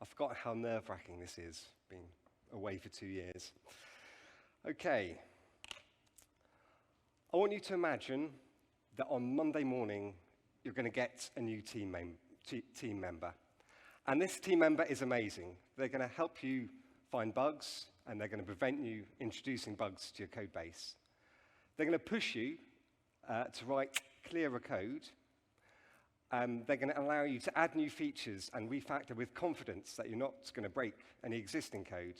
I've forgotten how nerve-wracking this is, being away for 2 years. Okay. I want you to imagine that on Monday morning, you're going to get a new team member. And this team member is amazing. They're going to help you find bugs, and they're going to prevent you introducing bugs to your code base. They're going to push you to write clearer code. They're going to allow you to add new features and refactor with confidence that you're not going to break any existing code.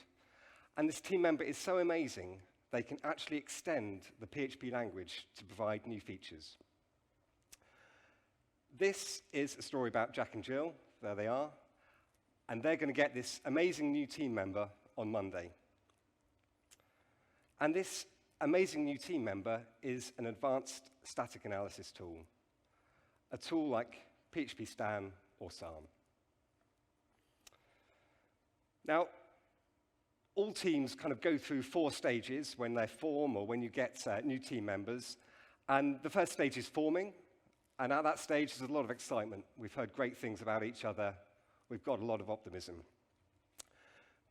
And this team member is so amazing, they can actually extend the PHP language to provide new features. This is a story about Jack and Jill. There they are. And they're going to get this amazing new team member on Monday. And this amazing new team member is an advanced static analysis tool, a tool like PHPStan or SARM. Now, all teams kind of go through 4 stages when they form or when you get new team members. And the first stage is forming. And at that stage, there's a lot of excitement. We've heard great things about each other. We've got a lot of optimism.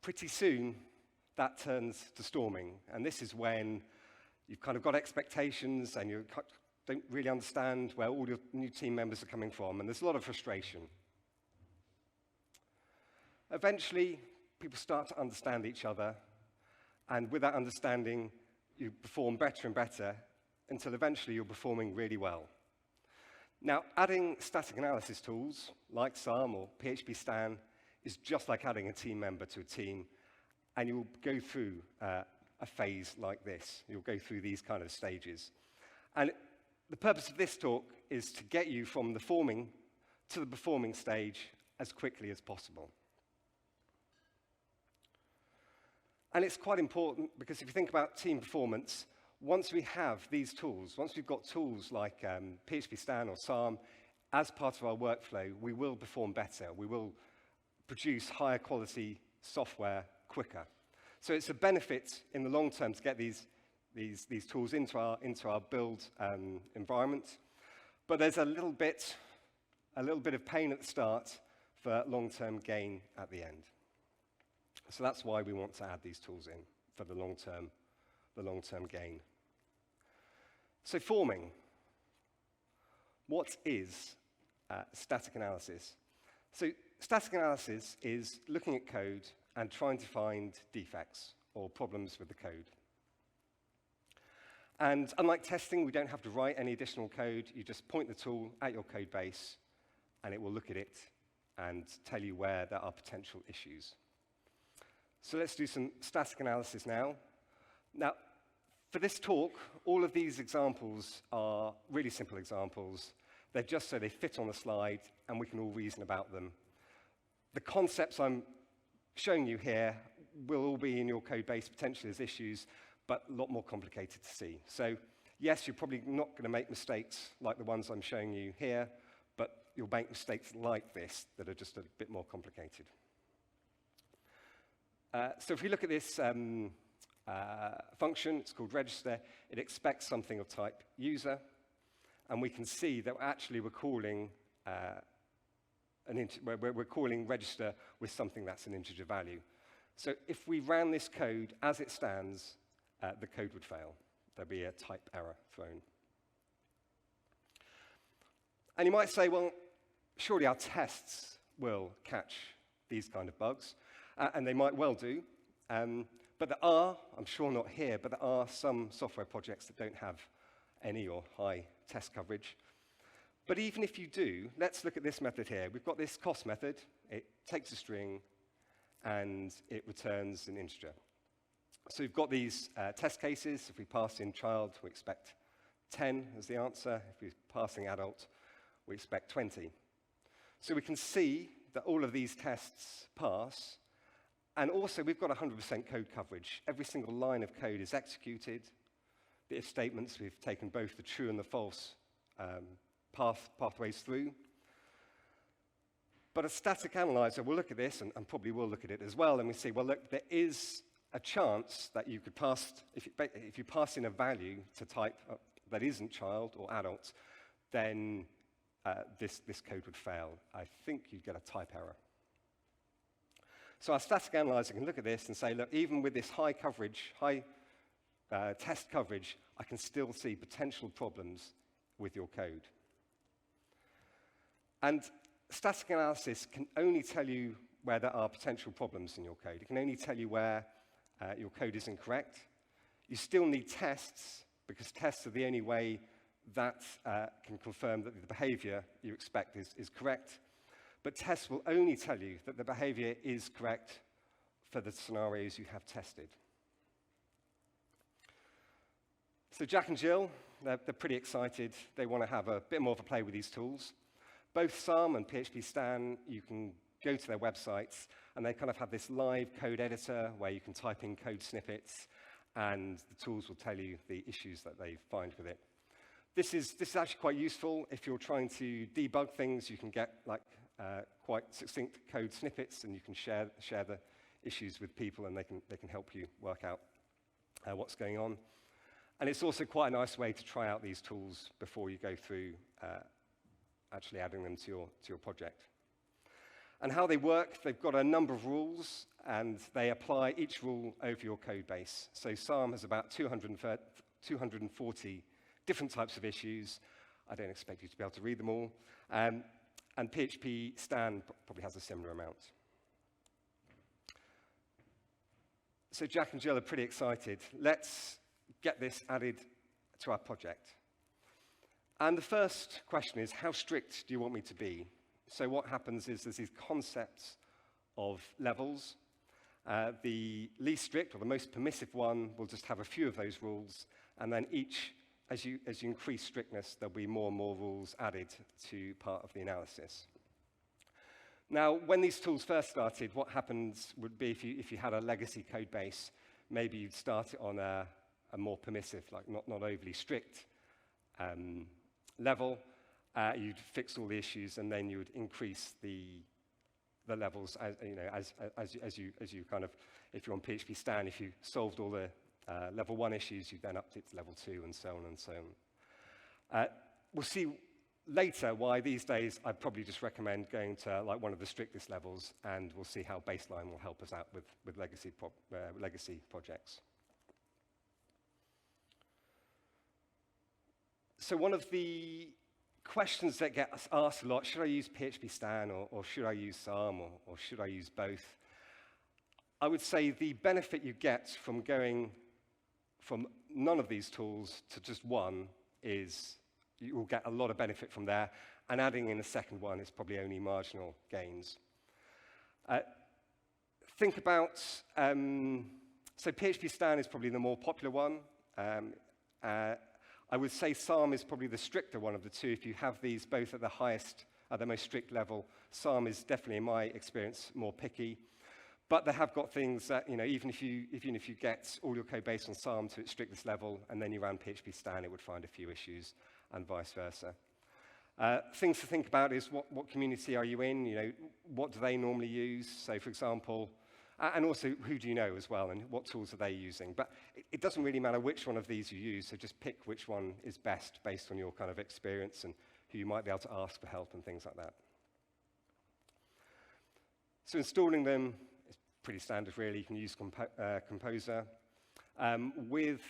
Pretty soon, that turns to storming. And this is when you've kind of got expectations and you don't really understand where all your new team members are coming from. And there's a lot of frustration. Eventually, people start to understand each other. And with that understanding, you perform better and better until eventually you're performing really well. Now, adding static analysis tools like SARM or PHPStan is just like adding a team member to a team, and you'll go through a phase like this. You'll go through these kind of stages. And the purpose of this talk is to get you from the forming to the performing stage as quickly as possible. And it's quite important because if you think about team performance, once we have these tools, once we've got tools like PHPStan or SARM as part of our workflow, we will perform better. We will produce higher quality software quicker. So it's a benefit in the long term to get these tools into our build environment. But there's a little bit of pain at the start for long-term gain at the end. So that's why we want to add these tools in for the long-term gain. So forming. What is static analysis? So static analysis is looking at code and trying to find defects or problems with the code. And unlike testing, we don't have to write any additional code. You just point the tool at your code base, and it will look at it and tell you where there are potential issues. So let's do some static analysis now. Now, for this talk, all of these examples are really simple examples. They're just so they fit on the slide, and we can all reason about them. The concepts I'm showing you here will all be in your code base potentially as issues, but a lot more complicated to see. So yes, you're probably not going to make mistakes like the ones I'm showing you here, but you'll make mistakes like this that are just a bit more complicated. So if we look at this function, it's called register. It expects something of type user, and we can see that actually we're calling we're calling register with something that's an integer value. So if we ran this code as it stands, the code would fail. There'd be a type error thrown. And you might say, well, surely our tests will catch these kind of bugs, and they might well do. But there are, I'm sure not here, but there are some software projects that don't have any or high test coverage. But even if you do, let's look at this method here. We've got this cost method. It takes a string, and it returns an integer. So we've got these test cases. If we pass in child, we expect 10 as the answer. If we're passing adult, we expect 20. So we can see that all of these tests pass. And also, we've got 100% code coverage. Every single line of code is executed. The if statements, we've taken both the true and the false pathways through. But a static analyzer will look at this, and probably will look at it as well, and we say, well, look, there is a chance that you could pass, if you pass in a value to type that isn't child or adult, then this code would fail. I think you'd get a type error. So our static analyzer can look at this and say, look, even with this high coverage, test coverage, I can still see potential problems with your code. And static analysis can only tell you where there are potential problems in your code. It can only tell you where your code is incorrect. You still need tests, because tests are the only way that can confirm that the behavior you expect is correct. But tests will only tell you that the behavior is correct for the scenarios you have tested. So Jack and Jill, they're pretty excited. They want to have a bit more of a play with these tools. Both SARM and PHPStan, you can go to their websites, and they kind of have this live code editor where you can type in code snippets, and the tools will tell you the issues that they find with it. This is actually quite useful. If you're trying to debug things, you can get quite succinct code snippets, and you can share the issues with people, and they can help you work out what's going on. And it's also quite a nice way to try out these tools before you go through actually adding them to your project. And how they work, they've got a number of rules, and they apply each rule over your code base. So SARM has about 240 different types of issues. I don't expect you to be able to read them all. And PHPStan probably has a similar amount. So Jack and Jill are pretty excited. Let's get this added to our project. And the first question is, how strict do you want me to be? So what happens is there's these concepts of levels. The least strict, or the most permissive one, will just have a few of those rules, and then as you increase strictness, there'll be more and more rules added to part of the analysis. Now, when these tools first started, what happens would be if you had a legacy code base, maybe you'd start it on a more permissive, like not overly strict level. You'd fix all the issues, and then you would increase the levels as you kind of, if you're on PHPStan, if you solved all the level 1 issues, you then upped it to level 2, and so on and so on. We'll see later why these days I'd probably just recommend going to like one of the strictest levels, and we'll see how baseline will help us out with legacy projects. So one of the questions that get asked a lot, should I use PHPStan or should I use SARM or should I use both? I would say the benefit you get from going from none of these tools to just one is you will get a lot of benefit from there, and adding in a second one is probably only marginal gains. Think about, so PHPStan is probably the more popular one. I would say SARM is probably the stricter one of the two. If you have these both at the highest, at the most strict level, SARM is definitely, in my experience, more picky. But they have got things that, even if you get all your code base on SARM to its strictest level, and then you ran PHPStan, it would find a few issues, and vice versa. Things to think about is what community are you in? What do they normally use? So, for example, and also who do you know as well, and what tools are they using? But it doesn't really matter which one of these you use, so just pick which one is best based on your kind of experience and who you might be able to ask for help and things like that. So installing them is pretty standard, really. You can use Composer. With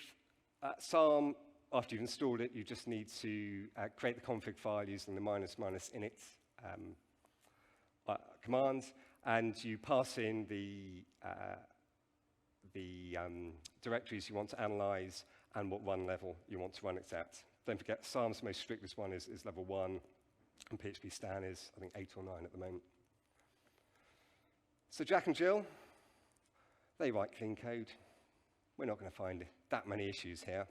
SARM, after you've installed it, you just need to create the config file using the --init command, and you pass in the directories you want to analyze and what run level you want to run it at. Don't forget, SARM's most strictest one is level 1, and PHPStan is, I think, 8 or 9 at the moment. So Jack and Jill, they write clean code. We're not going to find that many issues here.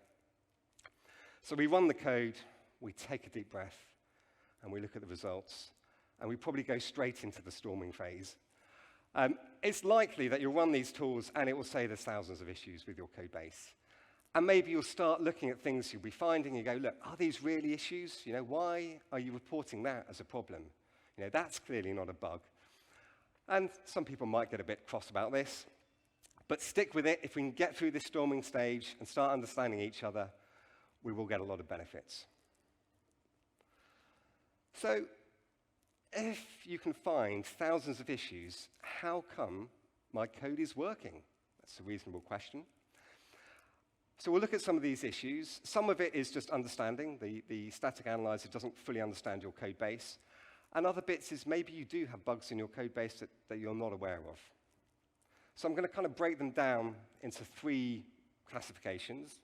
So we run the code, we take a deep breath, and we look at the results, and we probably go straight into the storming phase. It's likely that you'll run these tools, and it will say there's thousands of issues with your code base. And maybe you'll start looking at things you'll be finding, and you go, look, are these really issues? Why are you reporting that as a problem? That's clearly not a bug. And some people might get a bit cross about this, but stick with it. If we can get through this storming stage and start understanding each other, we will get a lot of benefits. So if you can find thousands of issues, how come my code is working? That's a reasonable question. So we'll look at some of these issues. Some of it is just understanding. The static analyzer doesn't fully understand your code base. And other bits is maybe you do have bugs in your code base that you're not aware of. So I'm going to kind of break them down into 3 classifications.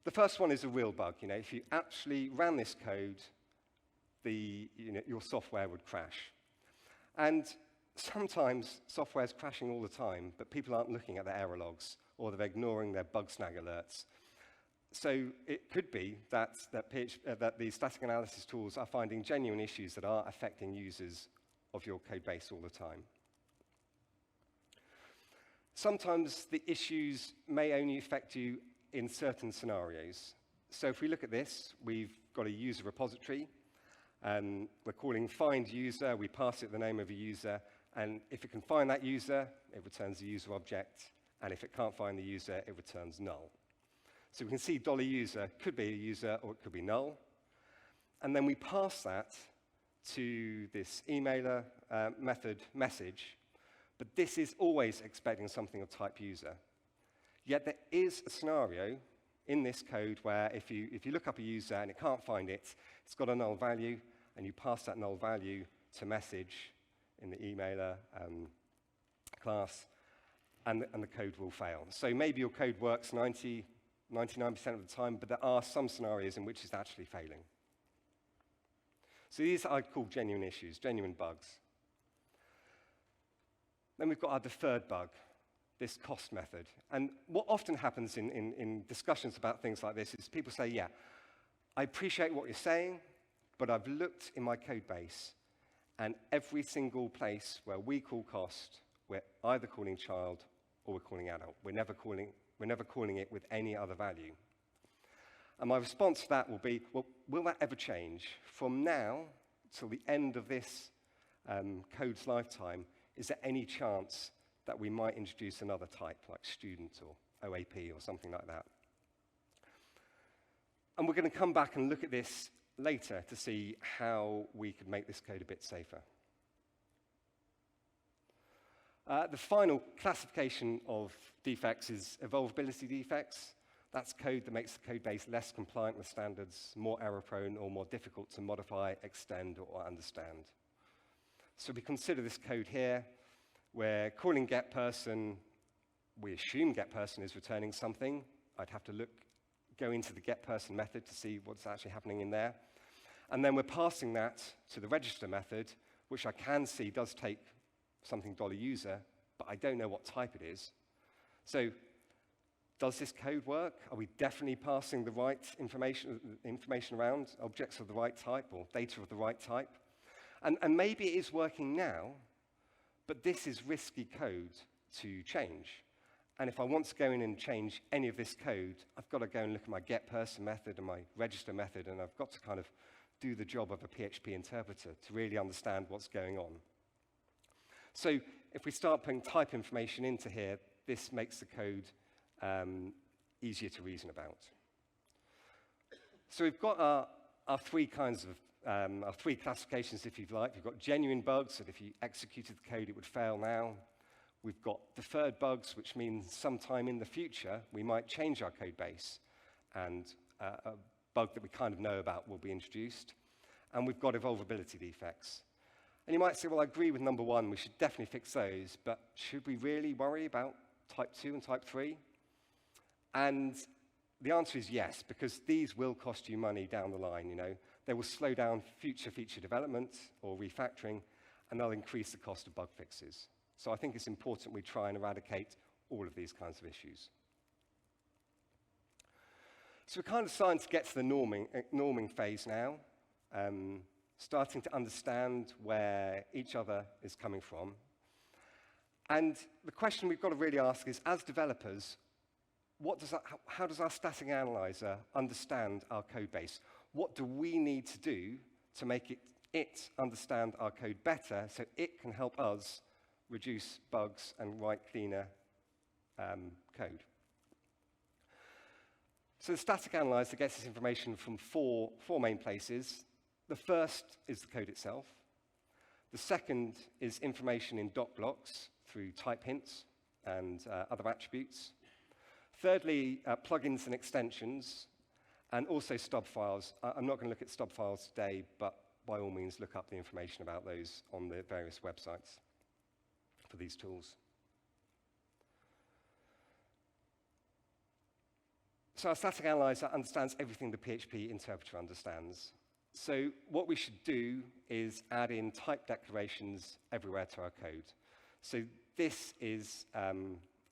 The first one is a real bug. If you actually ran this code, your software would crash. And sometimes software is crashing all the time, but people aren't looking at their error logs, or they're ignoring their bug snag alerts. So it could be that the static analysis tools are finding genuine issues that are affecting users of your code base all the time. Sometimes the issues may only affect you in certain scenarios. So if we look at this, we've got a user repository. We're calling find user. We pass it the name of a user. And if it can find that user, it returns the user object. And if it can't find the user, it returns null. So we can see $user could be a user or it could be null. And then we pass that to this emailer method message. But this is always expecting something of type user. Yet there is a scenario in this code where if you look up a user and it can't find it, it's got a null value, and you pass that null value to message in the emailer class, and the code will fail. So maybe your code works 99% of the time, but there are some scenarios in which it's actually failing. So these I'd call genuine issues, genuine bugs. Then we've got our deferred bug, this cost method. And what often happens in discussions about things like this is people say, yeah, I appreciate what you're saying, but I've looked in my code base, and every single place where we call cost, we're either calling child or we're calling adult. We're never calling it with any other value. And my response to that will be, well, will that ever change? From now till the end of this code's lifetime, is there any chance that we might introduce another type, like student or OAP or something like that? And we're going to come back and look at this later to see how we could make this code a bit safer. The final classification of defects is evolvability defects. That's code that makes the code base less compliant with standards, more error-prone, or more difficult to modify, extend, or understand. So we consider this code here. We're calling getPerson. We assume getPerson is returning something. I'd have to go into the getPerson method to see what's actually happening in there. And then we're passing that to the register method, which I can see does take something $user, but I don't know what type it is. So does this code work? Are we definitely passing the right information around, objects of the right type or data of the right type? And maybe it is working now, but this is risky code to change. And if I want to go in and change any of this code, I've got to go and look at my getPerson method and my register method, and I've got to kind of do the job of a PHP interpreter to really understand what's going on. So if we start putting type information into here, this makes the code easier to reason about. So we've got our 3 kinds of our 3 classifications, if you'd like. We've got genuine bugs, that if you executed the code, it would fail now. We've got deferred bugs, which means sometime in the future, we might change our code base, and a bug that we kind of know about will be introduced. And we've got evolvability defects. And you might say, well, I agree with number 1, we should definitely fix those, but should we really worry about type 2 and type 3? And the answer is yes, because these will cost you money down the line, They will slow down future feature development or refactoring, and they'll increase the cost of bug fixes. So I think it's important we try and eradicate all of these kinds of issues. So we're kind of starting to get to the norming phase now, starting to understand where each other is coming from. And the question we've got to really ask is, as developers, how does our static analyzer understand our code base? What do we need to do to make it understand our code better so it can help us reduce bugs and write cleaner code? So the static analyzer gets this information from four main places. The first is the code itself. The second is information in doc blocks through type hints and other attributes. Thirdly, plugins and extensions, and also stub files. I'm not going to look at stub files today, but by all means, look up the information about those on the various websites for these tools. So our static analyzer understands everything the PHP interpreter understands. So what we should do is add in type declarations everywhere to our code. So this is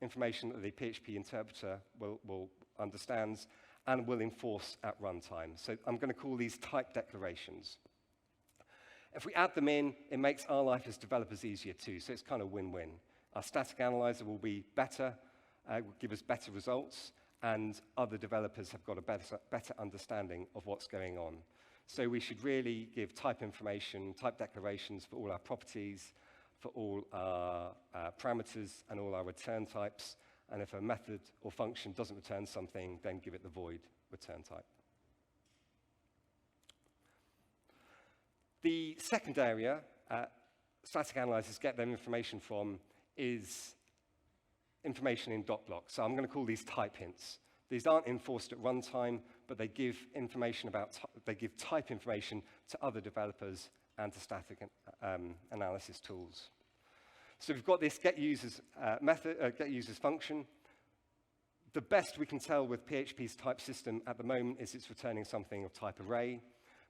information that the PHP interpreter will understands and will enforce at runtime. So I'm going to call these type declarations. If we add them in, it makes our life as developers easier too, so it's kind of win-win. Our static analyzer will be better, will give us better results, and other developers have got a better understanding of what's going on. So we should really give type information, type declarations for all our properties, for all our parameters and all our return types. And if a method or function doesn't return something, then give it the void return type. The second area static analyzers get their information from is information in dot blocks. So I'm going to call these type hints. These aren't enforced at runtime, but they give information they give type information to other developers and to static analysis tools. So we've got this get users function. The best we can tell with PHP's type system at the moment is it's returning something of type array.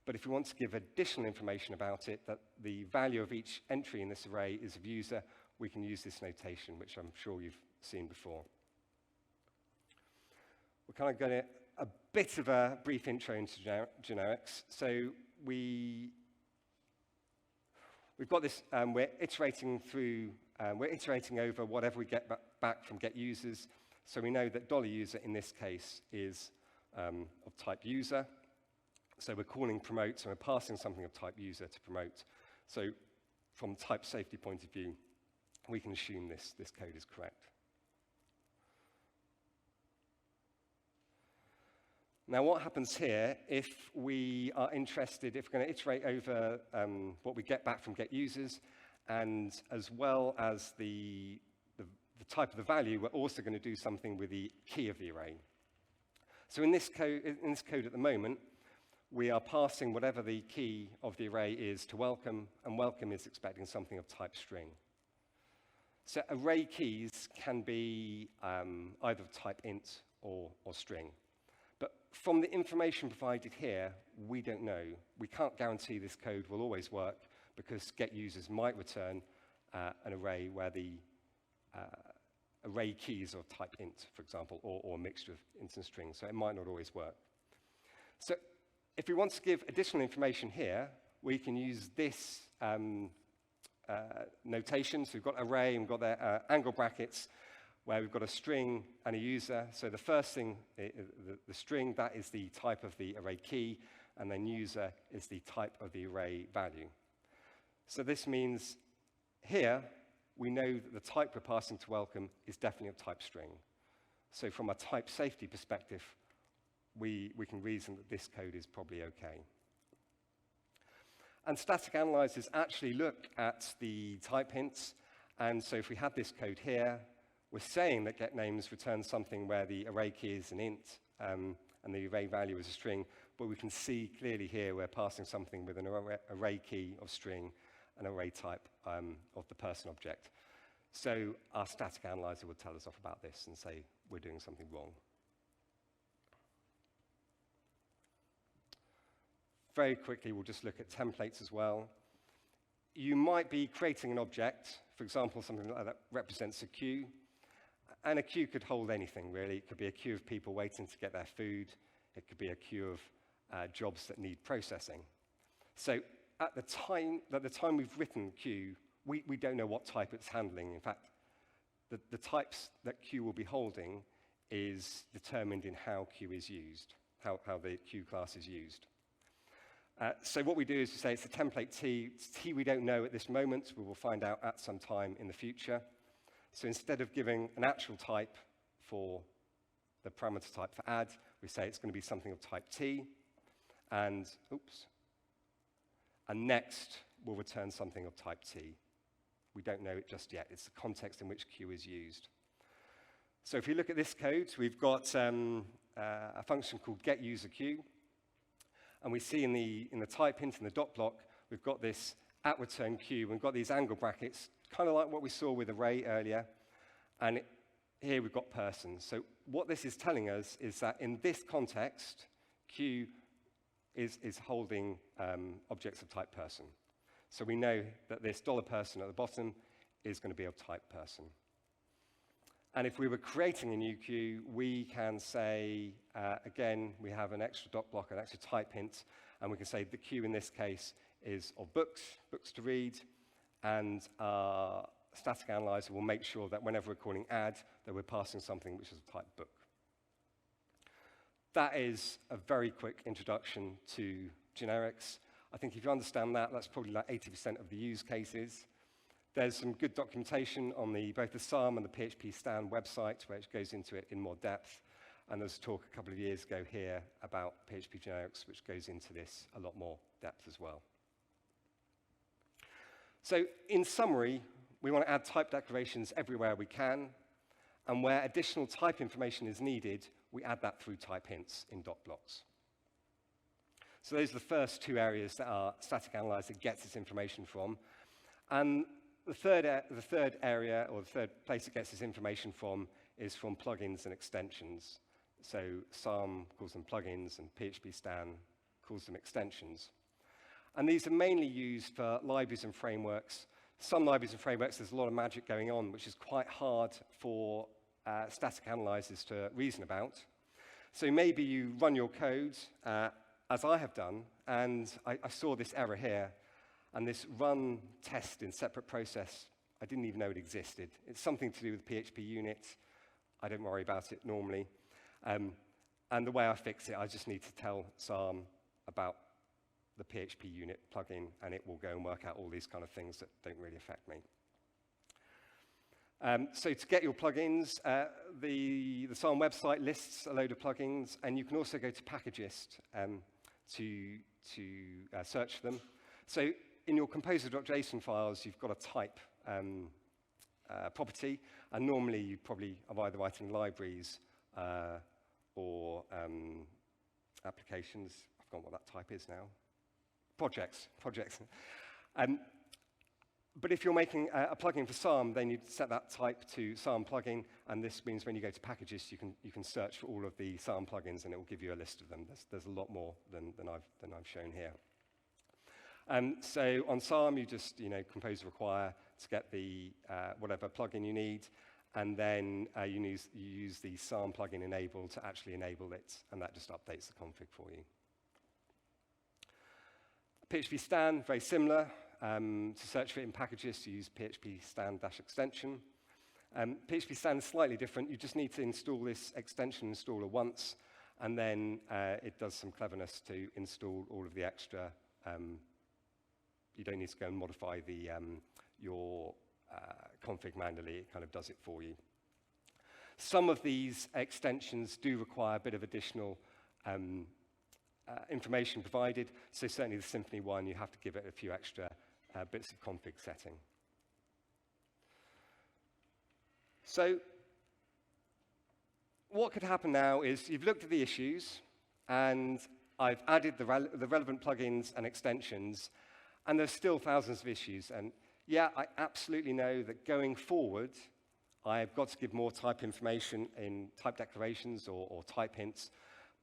But if we want to give additional information about it, that the value of each entry in this array is of user, we can use this notation, which I'm sure you've seen before. We're kind of going to a bit of a brief intro into generics. So we've got this, we're iterating over whatever we get back from get users. So we know that $user in this case is of type user. So we're calling promote, so we're passing something of type user to promote. So from type safety point of view, we can assume this code is correct. Now, what happens here if we are interested, if we're going to iterate over what we get back from get users, and as well as the type of the value, we're also going to do something with the key of the array. So in this code at the moment, we are passing whatever the key of the array is to welcome, and welcome is expecting something of type string. So array keys can be either of type int or string. But from the information provided here, we don't know. We can't guarantee this code will always work because get users might return an array where the array keys are type int, for example, or a mixture of int and string. So it might not always work. So if we want to give additional information here, we can use this notation. So we've got array, and we've got the angle brackets, where we've got a string and a user. So the first thing, the string, that is the type of the array key, and then user is the type of the array value. So this means here, we know that the type we're passing to welcome is definitely of type string. So from a type safety perspective, we can reason that this code is probably okay. And static analyzers actually look at the type hints. And so if we had this code here, we're saying that getNames returns something where the array key is an int and the array value is a string. But we can see clearly here we're passing something with an array key of string and array type of the person object. So our static analyzer would tell us off about this and say we're doing something wrong. Very quickly, we'll just look at templates as well. You might be creating an object, for example, something like that represents a queue. And a queue could hold anything, really. It could be a queue of people waiting to get their food. It could be a queue of jobs that need processing. So at the time we've written queue, we don't know what type it's handling. In fact, the types that queue will be holding is determined in how queue is used, how the queue class is used. So what we do is we say it's a template T. It's T we don't know at this moment. We will find out at some time in the future. So instead of giving an actual type for the parameter type for add, we say it's going to be something of type T. And next, we'll return something of type T. We don't know it just yet. It's the context in which Q is used. So if you look at this code, we've got a function called getUserQ. And we see in the type hint in the dot block, we've got this @return Q. We've got these angle brackets, kind of like what we saw with array earlier. And here we've got person. So what this is telling us is that in this context, Q is holding objects of type person. So we know that this $person at the bottom is going to be of type person. And if we were creating a new queue, we can say, again, we have an extra dot block, an extra type hint, and we can say the queue in this case is of books to read, and our static analyzer will make sure that whenever we're calling add, that we're passing something which is of type book. That is a very quick introduction to generics. I think if you understand that, that's probably like 80% of the use cases. There's some good documentation on both the SARM and the PHPStan website, which goes into it in more depth. And there's a talk a couple of years ago here about PHP generics, which goes into this a lot more depth as well. So in summary, we want to add type declarations everywhere we can. And where additional type information is needed, we add that through type hints in dot blocks. So those are the first two areas that our static analyzer gets its information from. And the third area, or the third place it gets its information from, is from plugins and extensions. So SARM calls them plugins, and PHPStan calls them extensions. And these are mainly used for libraries and frameworks. Some libraries and frameworks, there's a lot of magic going on, which is quite hard for static analyzers to reason about. So maybe you run your code, as I have done, and I saw this error here. And this run test in separate process, I didn't even know it existed. It's something to do with PHP unit. I don't worry about it normally. And the way I fix it, I just need to tell SARM about the PHP unit plugin, and it will go and work out all these kind of things that don't really affect me. So to get your plugins, the SARM website lists a load of plugins, and you can also go to Packagist to search for them. So in your composer.json files, you've got a type property, and normally you probably are either writing libraries or applications. I've forgotten what that type is now. Projects. But if you're making a plugin for SARM, then you set that type to SARM plugin, and this means when you go to packages, you can search for all of the SARM plugins, and it will give you a list of them. There's a lot more than I've shown here. So on SARM, you just compose require to get the whatever plugin you need, and then you use the SARM plugin enable to actually enable it, and that just updates the config for you. PHPStan, very similar. To search for it in packages, you use PHPStan-extension. PHPStan is slightly different. You just need to install this extension installer once, and then it does some cleverness to install all of the extra. You don't need to go and modify your config manually. It kind of does it for you. Some of these extensions do require a bit of additional information provided. So certainly the Symfony one, you have to give it a few extra bits of config setting. So what could happen now is you've looked at the issues, and I've added the relevant plugins and extensions, and there's still thousands of issues. And yeah, I absolutely know that going forward, I've got to give more type information in type declarations or type hints.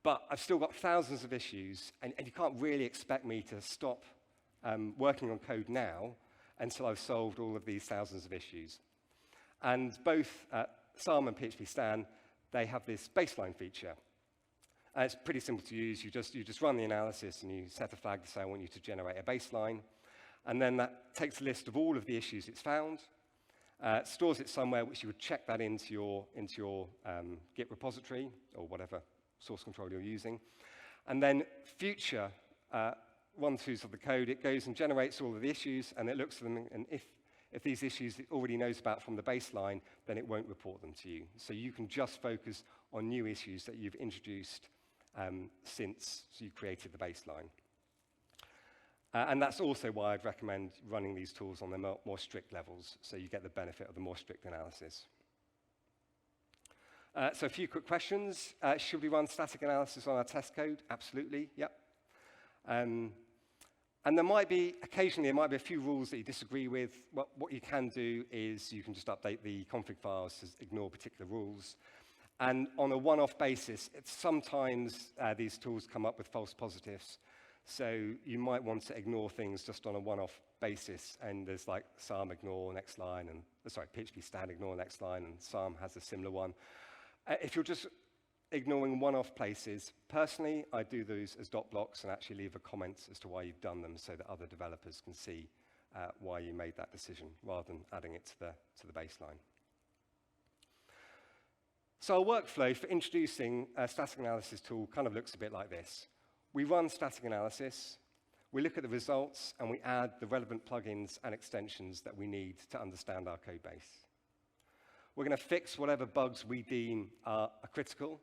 But I've still got thousands of issues, and you can't really expect me to stop working on code now until I've solved all of these thousands of issues. And both SARM and PHPStan, they have this baseline feature. It's pretty simple to use. You just run the analysis, and you set a flag to say, I want you to generate a baseline. And then that takes a list of all of the issues it's found, stores it somewhere, which you would check that into your Git repository or whatever source control you're using. And then future run-throughs of the code, it goes and generates all of the issues, and it looks at them, and if these issues it already knows about from the baseline, then it won't report them to you. So you can just focus on new issues that you've introduced since you created the baseline. And that's also why I'd recommend running these tools on the more strict levels, so you get the benefit of the more strict analysis. So a few quick questions. Should we run static analysis on our test code? Absolutely, yep. And there might be, occasionally, there might be a few rules that you disagree with. What you can do is you can just update the config files to ignore particular rules. And on a one-off basis, sometimes these tools come up with false positives. So you might want to ignore things just on a one-off basis. And there's like SARM ignore next line, and sorry, PHPStan ignore next line, and SARM has a similar one. If you're just ignoring one-off places, personally, I do those as dot blocks and actually leave a comment as to why you've done them so that other developers can see why you made that decision, rather than adding it to the baseline. So our workflow for introducing a static analysis tool kind of looks a bit like this. We run static analysis, we look at the results, and we add the relevant plugins and extensions that we need to understand our code base. We're going to fix whatever bugs we deem are critical.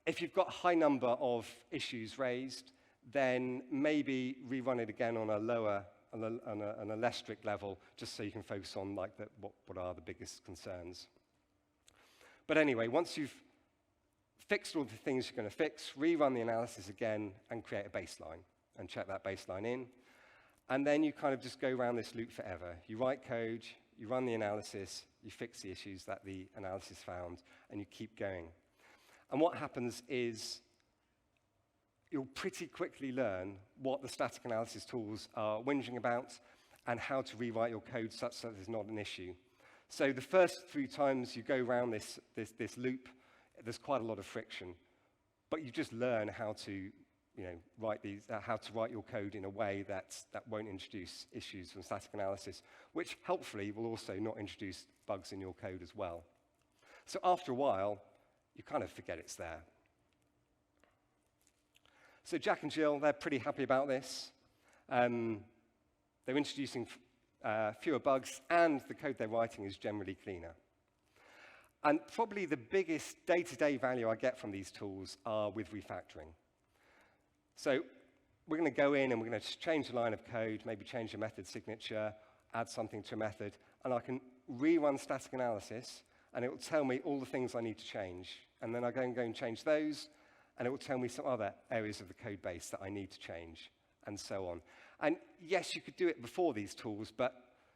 If you've got a high number of issues raised, then maybe rerun it again on a lower, on a less strict level, just so you can focus on like what are the biggest concerns. But anyway, once you've fixed all the things you're going to fix, rerun the analysis again and create a baseline and check that baseline in. And then you kind of just go around this loop forever. You write code, you run the analysis, you fix the issues that the analysis found, and you keep going. And what happens is you'll pretty quickly learn what the static analysis tools are whinging about and how to rewrite your code such that there's not an issue. So the first few times you go around this loop, there's quite a lot of friction. But you just learn how to how to write your code in a way that won't introduce issues from static analysis, which helpfully will also not introduce bugs in your code as well. So after a while, you kind of forget it's there. So Jack and Jill, they're pretty happy about this. They're introducing fewer bugs, and the code they're writing is generally cleaner. And probably the biggest day-to-day value I get from these tools are with refactoring. So we're going to go in and we're going to change a line of code, maybe change a method signature, add something to a method, and I can rerun static analysis, and it will tell me all the things I need to change. And then I go and change those, and it will tell me some other areas of the code base that I need to change, and so on. And yes, you could do it before these tools, but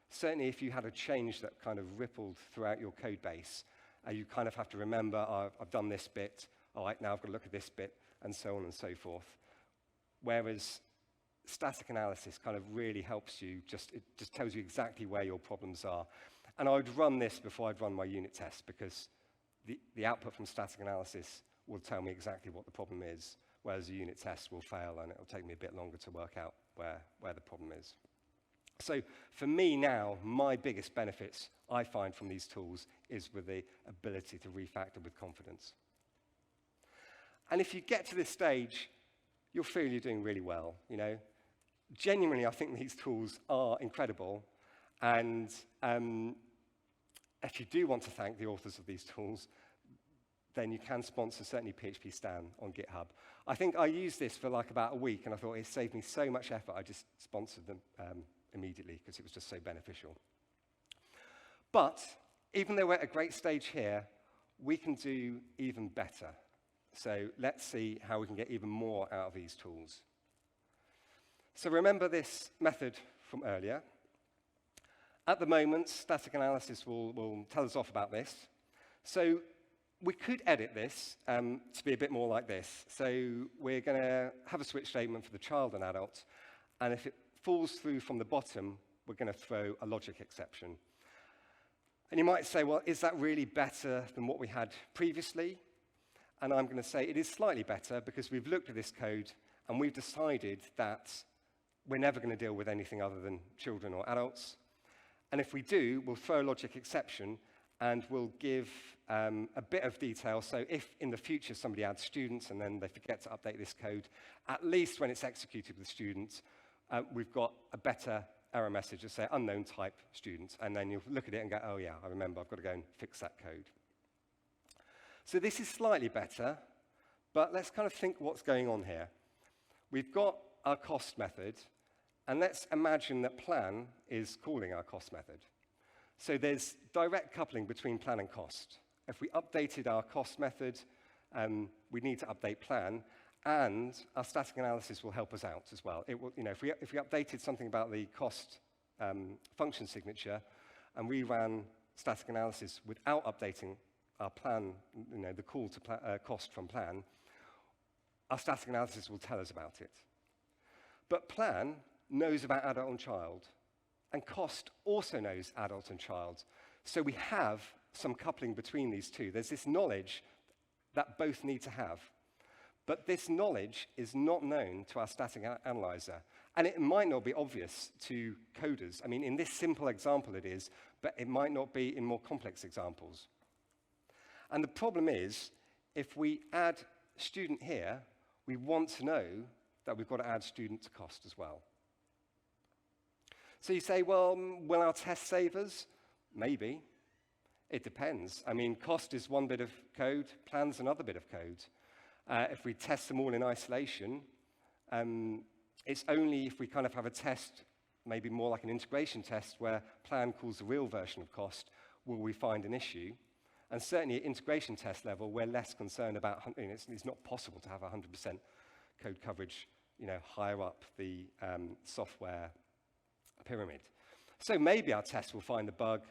certainly if you had a change that kind of rippled throughout your code base, you kind of have to remember, I've done this bit, all right, now I've got to look at this bit, and so on and so forth. Whereas static analysis kind of really helps you, it just tells you exactly where your problems are. And I would run this before I'd run my unit test, because the output from static analysis will tell me exactly what the problem is, whereas a unit test will fail, and it'll take me a bit longer to work out where the problem is. So for me now, my biggest benefits I find from these tools is with the ability to refactor with confidence. And if you get to this stage, you'll feel you're doing really well, you know. Genuinely, I think these tools are incredible. And if you do want to thank the authors of these tools, then you can sponsor certainly PHPStan on GitHub. I think I used this for like about a week, and I thought it saved me so much effort, I just sponsored them immediately because it was just so beneficial. But even though we're at a great stage here, we can do even better. So let's see how we can get even more out of these tools. So remember this method from earlier. At the moment, static analysis will tell us off about this. So we could edit this to be a bit more like this. So we're going to have a switch statement for the child and adult, and if it falls through from the bottom, we're going to throw a logic exception. And you might say, well, is that really better than what we had previously? And I'm going to say it is slightly better because we've looked at this code and we've decided that we're never going to deal with anything other than children or adults. And if we do, we'll throw a logic exception and we'll give a bit of detail. So if in the future somebody adds students and then they forget to update this code, at least when it's executed with students, we've got a better error message that say unknown type student. And then you'll look at it and go, oh yeah, I remember, I've got to go and fix that code. So this is slightly better, but let's kind of think what's going on here. We've got our cost method, and let's imagine that plan is calling our cost method. So there's direct coupling between plan and cost. If we updated our cost method, we need to update plan, and our static analysis will help us out as well. It will, if we updated something about the cost function signature, and we ran static analysis without updating our plan, the call to cost from plan, our static analysis will tell us about it. But plan knows about adult and child, and cost also knows adult and child. So we have some coupling between these two. There's this knowledge that both need to have. But this knowledge is not known to our static analyzer. And it might not be obvious to coders. I mean, in this simple example it is, but it might not be in more complex examples. And the problem is, if we add student here, we want to know that we've got to add student to cost as well. So you say, well, will our test save us? Maybe. It depends. I mean, cost is one bit of code, plan's another bit of code. If we test them all in isolation, it's only if we kind of have a test, maybe more like an integration test, where plan calls the real version of cost, will we find an issue. And certainly at integration test level, we're less concerned about, it's not possible to have 100% code coverage, higher up the software pyramid. So maybe our tests will find the bug,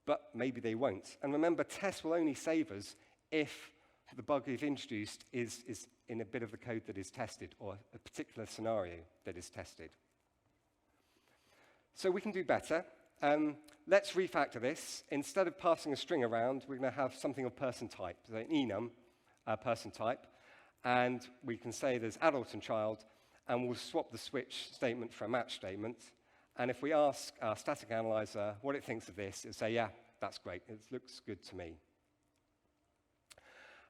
but maybe they won't. And remember, tests will only save us if the bug we've introduced is in a bit of the code that is tested, or a particular scenario that is tested. So we can do better. Let's refactor this. Instead of passing a string around, we're going to have something of person type, so an enum person type. And we can say there's adult and child, and we'll swap the switch statement for a match statement. And if we ask our static analyzer what it thinks of this, it'll say, yeah, that's great. It looks good to me.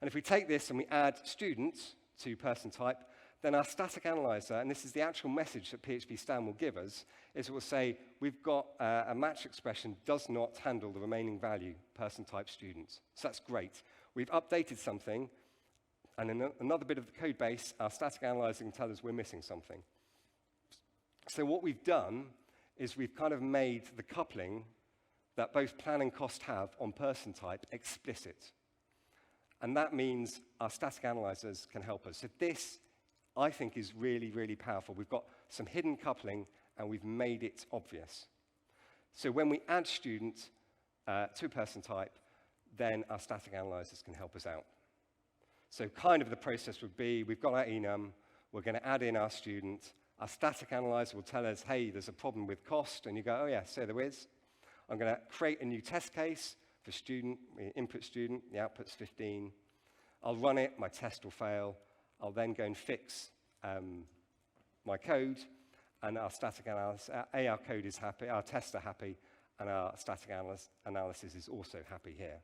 And if we take this and we add student to person type, then our static analyzer, and this is the actual message that PHPStan will give us, is it will say, we've got a match expression does not handle the remaining value, person type student. So that's great. We've updated something, and in another bit of the code base, our static analyzer can tell us we're missing something. So what we've done is we've kind of made the coupling that both plan and cost have on person type explicit. And that means our static analyzers can help us. So this, I think, is really, really powerful. We've got some hidden coupling, and we've made it obvious. So when we add student to person type, then our static analyzers can help us out. So kind of the process would be, we've got our enum, we're going to add in our student, our static analyzer will tell us, hey, there's a problem with cost, and you go, oh yeah, so there is. I'm going to create a new test case for student, we input student, the output's 15. I'll run it, my test will fail. I'll then go and fix my code, and our static analysis, our code is happy, our tests are happy, and our static analysis is also happy here.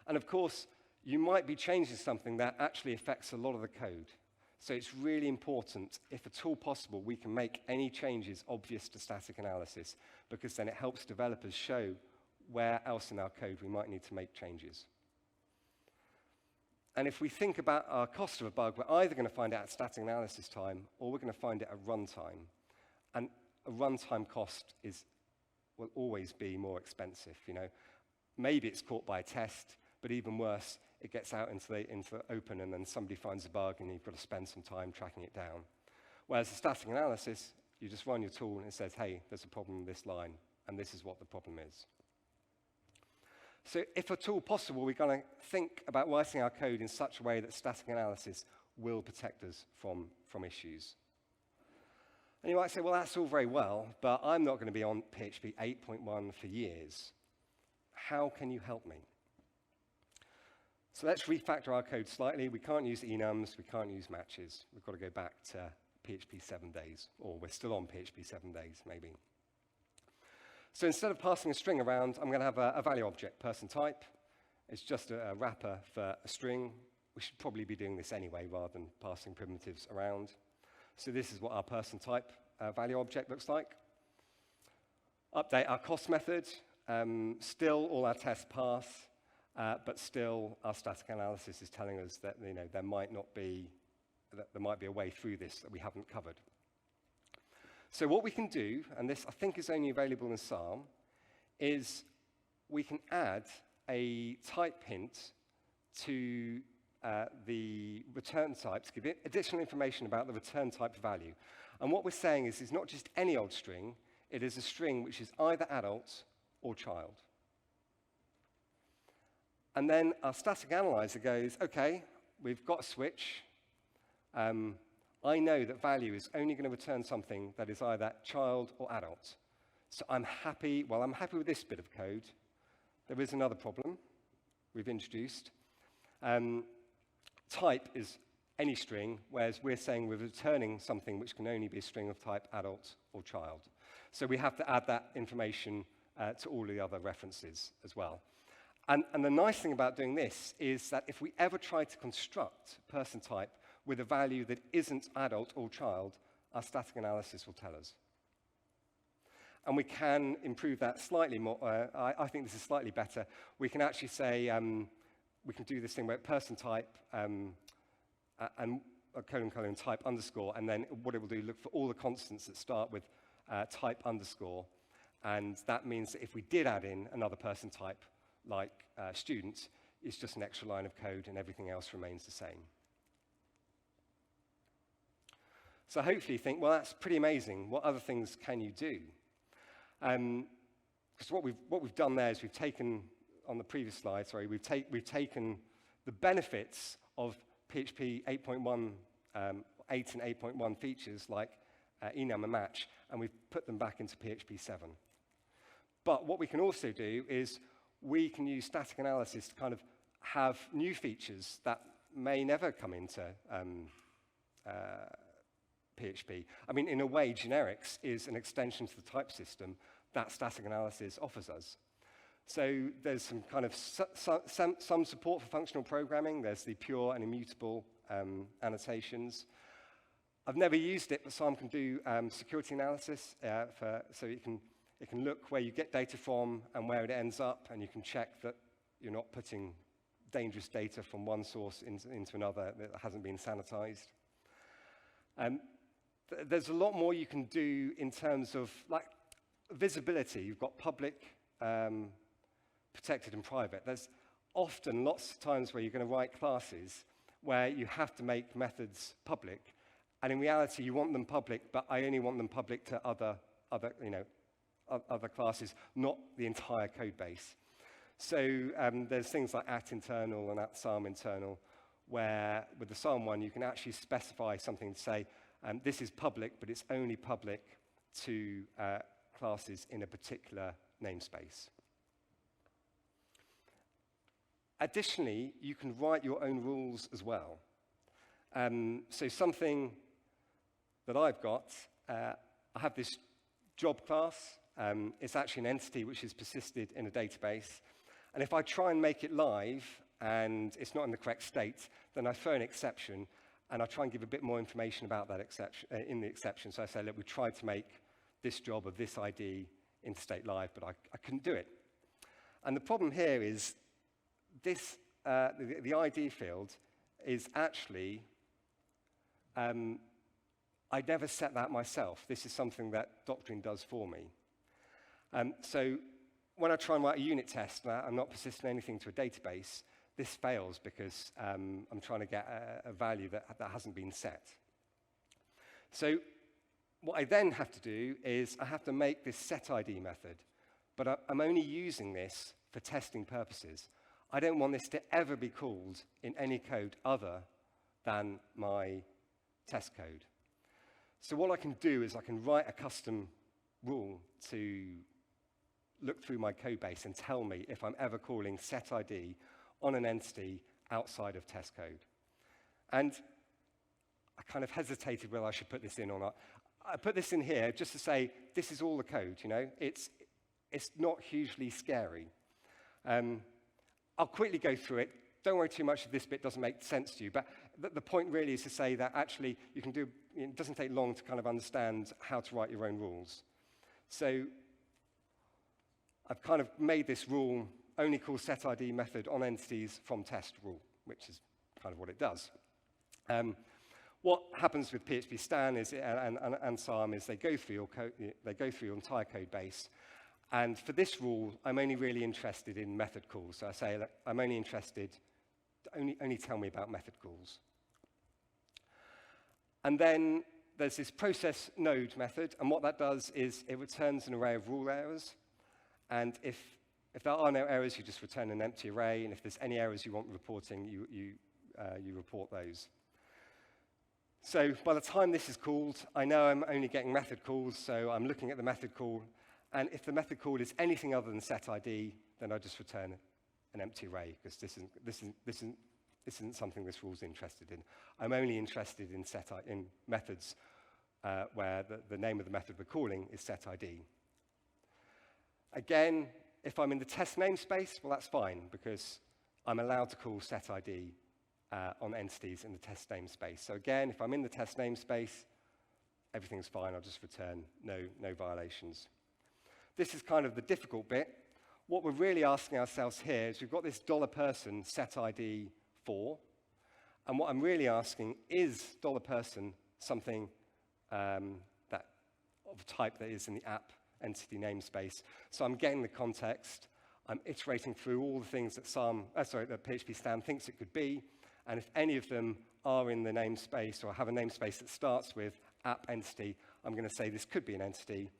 And of course, you might be changing something that actually affects a lot of the code. So it's really important, if at all possible, we can make any changes obvious to static analysis, because then it helps developers show where else in our code we might need to make changes. And if we think about our cost of a bug, we're either going to find it at static analysis time, or we're going to find it at runtime. And a runtime cost will always be more expensive. Maybe it's caught by a test, but even worse, it gets out into the open, and then somebody finds a bug, and you've got to spend some time tracking it down. Whereas the static analysis, you just run your tool, and it says, hey, there's a problem with this line, and this is what the problem is. So if at all possible, we're going to think about writing our code in such a way that static analysis will protect us from issues. And you might say, well, that's all very well, but I'm not going to be on PHP 8.1 for years. How can you help me? So let's refactor our code slightly. We can't use enums, we can't use matches. We've got to go back to PHP 7 days, or we're still on PHP 7 days, maybe. So instead of passing a string around, I'm going to have a value object, person type. It's just a wrapper for a string. We should probably be doing this anyway, rather than passing primitives around. So this is what our person type value object looks like. Update our cost method. Still, all our tests pass. But still, our static analysis is telling us that there might not be that there might be a way through this that we haven't covered. So what we can do, and this I think is only available in SARM, is we can add a type hint to the return type to give it additional information about the return type value. And what we're saying is it's not just any old string, it is a string which is either adult or child. And then our static analyzer goes, okay, we've got a switch. I know that value is only going to return something that is either child or adult. So I'm happy with this bit of code. There is another problem we've introduced. Type is any string, whereas we're saying we're returning something which can only be a string of type adult or child. So we have to add that information to all the other references as well. And the nice thing about doing this is that if we ever try to construct person type with a value that isn't adult or child, our static analysis will tell us. And we can improve that slightly more. I think this is slightly better. We can actually say, we can do this thing where person type and a colon type underscore, and then what it will do, look for all the constants that start with type underscore. And that means that if we did add in another person type, like student, it's just an extra line of code and everything else remains the same. So hopefully you think, well, that's pretty amazing. What other things can you do? Because what we've done there is we've taken, on the previous slide, sorry, we've taken the benefits of PHP 8.1, 8 and 8.1 features like enum and match, and we've put them back into PHP 7. But what we can also do is we can use static analysis to kind of have new features that may never come into PHP. I mean, in a way, generics is an extension to the type system that static analysis offers us. So there's some kind of some support for functional programming. There's the pure and immutable annotations. I've never used it, but SARM can do security analysis, so it can look where you get data from and where it ends up, and you can check that you're not putting dangerous data from one source into another that hasn't been sanitized. There's a lot more you can do in terms of like visibility. You've got public, protected, and private. There's often lots of times where you're going to write classes where you have to make methods public, and in reality you want them public, but I only want them public to other classes, not the entire code base. So there's things like @internal and @SARM internal, where with the SARM one you can actually specify something to say, this is public, but it's only public to classes in a particular namespace. Additionally, you can write your own rules as well. So something that I've got, I have this job class. It's actually an entity which is persisted in a database. And if I try and make it live and it's not in the correct state, then I throw an exception and I try and give a bit more information about that exception in the exception. So I say, look, we tried to make this job of this ID into state live, but I couldn't do it. And the problem here is this, the ID field is actually, I never set that myself. This is something that Doctrine does for me. So when I try and write a unit test, I'm not persisting anything to a database, this fails because I'm trying to get a value that hasn't been set. So what I then have to do is I have to make this setID method, but I'm only using this for testing purposes. I don't want this to ever be called in any code other than my test code. So what I can do is I can write a custom rule to look through my code base and tell me if I'm ever calling setID on an entity outside of test code. And I kind of hesitated whether I should put this in or not. I put this in here just to say this is all the code, you know. It's not hugely scary. I'll quickly go through it. Don't worry too much if this bit doesn't make sense to you, but the point really is to say that actually you can do, it doesn't take long to kind of understand how to write your own rules. So I've kind of made this rule only call setID method on entities from test rule, which is kind of what it does. What happens with PHPStan is, and SARM is they go through your code, they go through your entire code base. And for this rule, I'm only really interested in method calls. So I say, look, I'm only interested, only tell me about method calls. And then there's this process node method, and what that does is it returns an array of rule errors. And if there are no errors, you just return an empty array, and if there's any errors you want reporting, you report those. So by the time this is called, I know I'm only getting method calls, so I'm looking at the method call, and if the method call is anything other than setID, then I just return an empty array, because this isn't something this rule's interested in. I'm only interested in methods where the name of the method we're calling is setID. Again, if I'm in the test namespace, well, that's fine, because I'm allowed to call setID on entities in the test namespace. So again, if I'm in the test namespace, everything's fine. I'll just return no violations. This is kind of the difficult bit. What we're really asking ourselves here is we've got this $person setID 4, and what I'm really asking is $person something that of type that is in the app entity namespace. So I'm getting the context. I'm iterating through all the things that that PHPStan thinks it could be, and if any of them are in the namespace or have a namespace that starts with app entity, I'm going to say this could be an entity.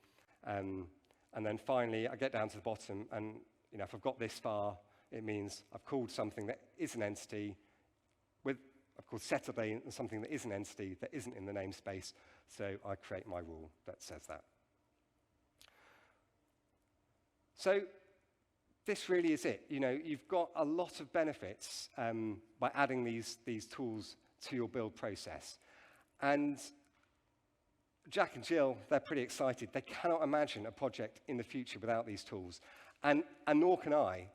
And then finally, I get down to the bottom, and if I've got this far, it means I've called something that is an entity I've called setID and something that is an entity that isn't in the namespace, so I create my rule that says that. So this really is it. You've got a lot of benefits by adding these tools to your build process. And Jack and Jill, they're pretty excited. They cannot imagine a project in the future without these tools. And nor can I.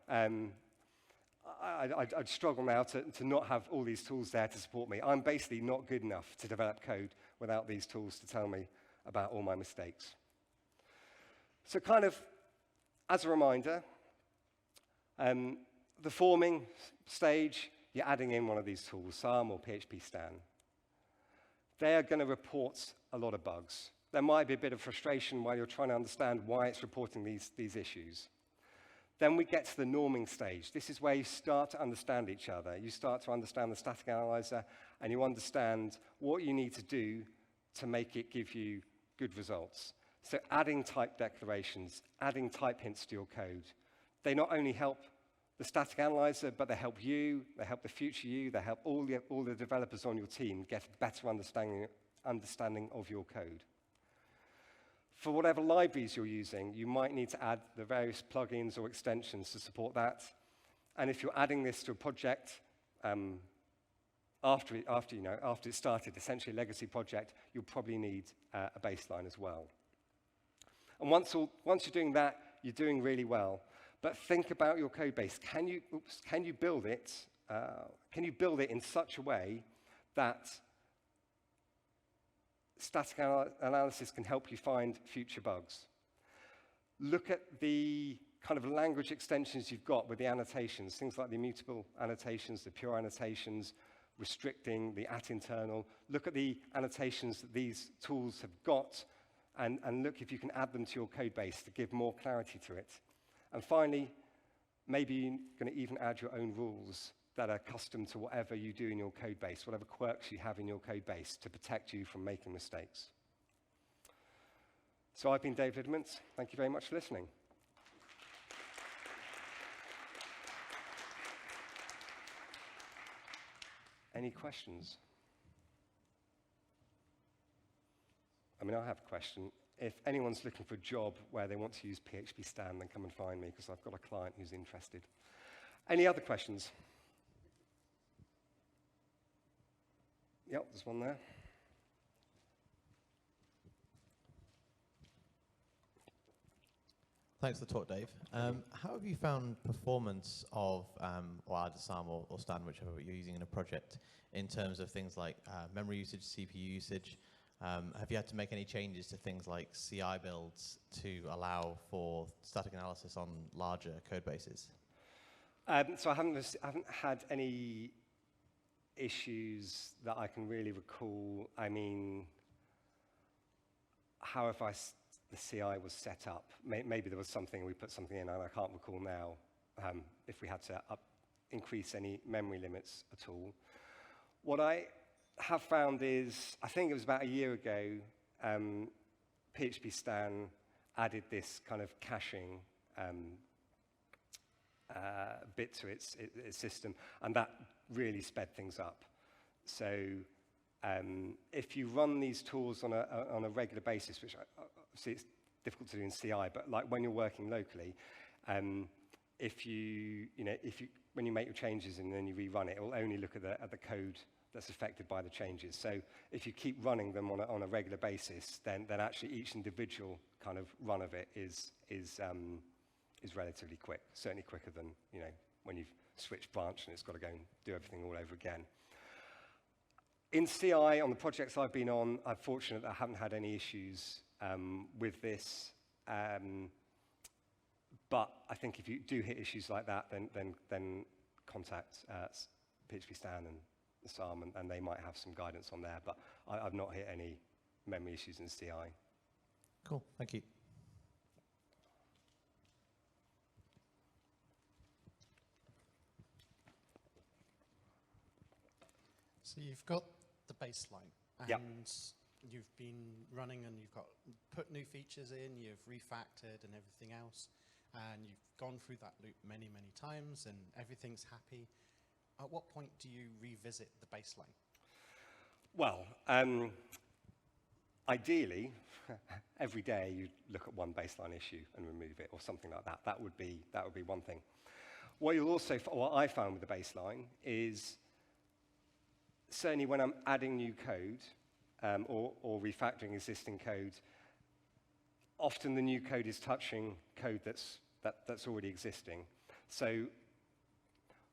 I'd struggle now to not have all these tools there to support me. I'm basically not good enough to develop code without these tools to tell me about all my mistakes. So kind of as a reminder, the forming stage, you're adding in one of these tools, SARM or PHPStan. They are going to report a lot of bugs. There might be a bit of frustration while you're trying to understand why it's reporting these issues. Then we get to the norming stage. This is where you start to understand each other. You start to understand the static analyzer, and you understand what you need to do to make it give you good results. So adding type declarations, adding type hints to your code. They not only help the static analyzer, but they help you, they help the future you, they help all the developers on your team get a better understanding of your code. For whatever libraries you're using, you might need to add the various plugins or extensions to support that. And if you're adding this to a project after it started, essentially a legacy project, you'll probably need a baseline as well. And once you're doing that, you're doing really well. But think about your code base. Can you build it? Can you build it in such a way that static analysis can help you find future bugs? Look at the kind of language extensions you've got with the annotations, things like the immutable annotations, the pure annotations, restricting, the @internal. Look at the annotations that these tools have got, and look if you can add them to your code base to give more clarity to it. And finally, maybe you're going to even add your own rules that are custom to whatever you do in your code base, whatever quirks you have in your code base to protect you from making mistakes. So I've been Dave Liddament. Thank you very much for listening. Any questions? I mean, I have a question. If anyone's looking for a job where they want to use PHPStan, then come and find me, because I've got a client who's interested. Any other questions? Yep, there's one there. Thanks for the talk, Dave. How have you found performance of either SARM or Stan, whichever you're using in a project, in terms of things like memory usage, CPU usage? Have you had to make any changes to things like CI builds to allow for static analysis on larger code bases? So I haven't had any issues that I can really recall, I mean, how if the CI was set up. Maybe there was something, we put something in, and I can't recall now if we had to increase any memory limits at all. What I have found is, I think it was about a year ago, PHPStan added this kind of caching bit to its system, and that really sped things up. So if you run these tools on a regular basis, which obviously it's difficult to do in CI, but like when you're working locally, when you make your changes and then you rerun it, it will only look at the code that's affected by the changes. So if you keep running them on a regular basis, then actually each individual kind of run of it is relatively quick, certainly quicker than when you've switched branch and it's got to go and do everything all over again. In CI, on the projects I've been on, I'm fortunate that I haven't had any issues with this. But I think if you do hit issues like that, then contact PHPStan and the SARM, and they might have some guidance on there. But I've not hit any memory issues in CI. Cool, thank you. So you've got the baseline, and yep. You've been running, and you've put new features in, you've refactored and everything else, and you've gone through that loop many, many times, and everything's happy. At what point do you revisit the baseline? Well, ideally, every day you look at one baseline issue and remove it, or something like that. That would be one thing. What I found with the baseline is, certainly when I'm adding new code or refactoring existing code, often the new code is touching code that's already existing. So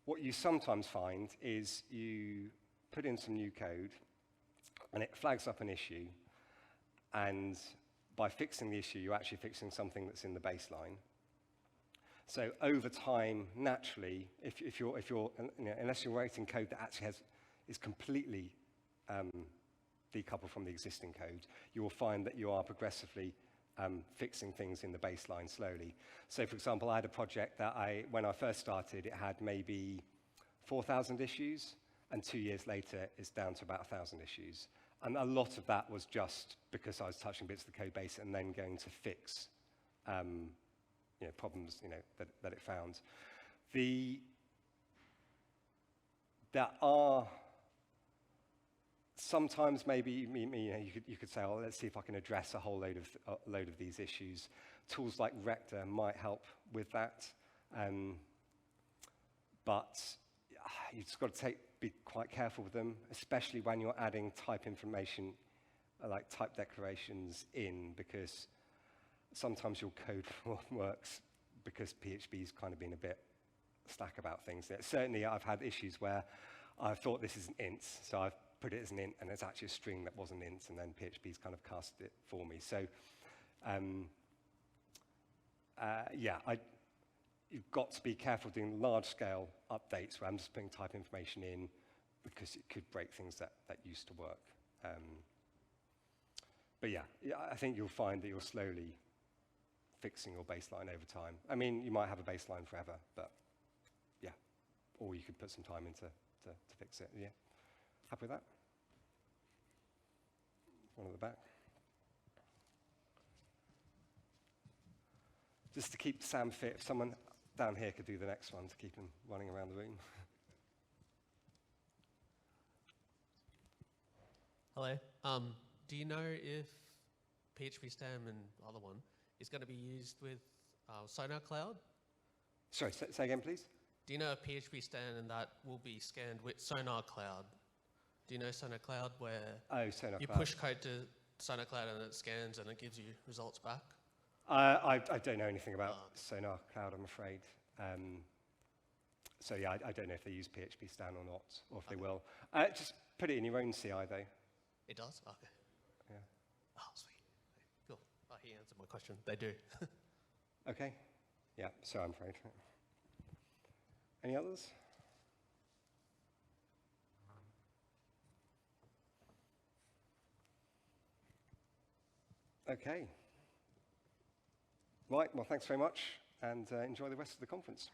what you sometimes find is you put in some new code and it flags up an issue, and by fixing the issue, you're actually fixing something that's in the baseline. So over time, naturally, if you're unless you're writing code that actually is completely decoupled from the existing code, you will find that you are progressively fixing things in the baseline slowly. So for example, I had a project that when I first started, it had maybe 4,000 issues, and 2 years later, it's down to about 1,000 issues. And a lot of that was just because I was touching bits of the code base and then going to fix problems that it found. There are sometimes maybe you could say, oh, let's see if I can address a whole load of these issues. Tools like Refactor might help with that, but you've just got to be quite careful with them, especially when you're adding type information like type declarations in, because sometimes your code works because PHP's kind of been a bit slack about things. Certainly, I've had issues where I thought this is an int, so I've put it as an int, and it's actually a string that was an int, and then PHP's kind of cast it for me. So, you've got to be careful doing large-scale updates where I'm just putting type information in, because it could break things that used to work. But yeah, I think you'll find that you're slowly fixing your baseline over time. I mean, you might have a baseline forever, but yeah, or you could put some time into to fix it. Yeah, happy with that? One at the back. Just to keep Sam fit, if someone down here could do the next one to keep him running around the room. Hello. Do you know if PHPStorm and the other one is going to be used with Sonar Cloud? Sorry, say again, please. Do you know if PHPStan and that will be scanned with Sonar Cloud? Do you know Sonar Cloud, where you push code to Sonar Cloud and it scans and it gives you results back? I don't know anything about Sonar Cloud, I'm afraid. So yeah, I don't know if they use PHPStan or not, or if they will. Just put it in your own CI, though. It does? Okay. Yeah. Oh, sweet. Cool. Oh, he answered my question. They do. Okay. Yeah, so I'm afraid. Any others? Okay. Right, well, thanks very much, and enjoy the rest of the conference.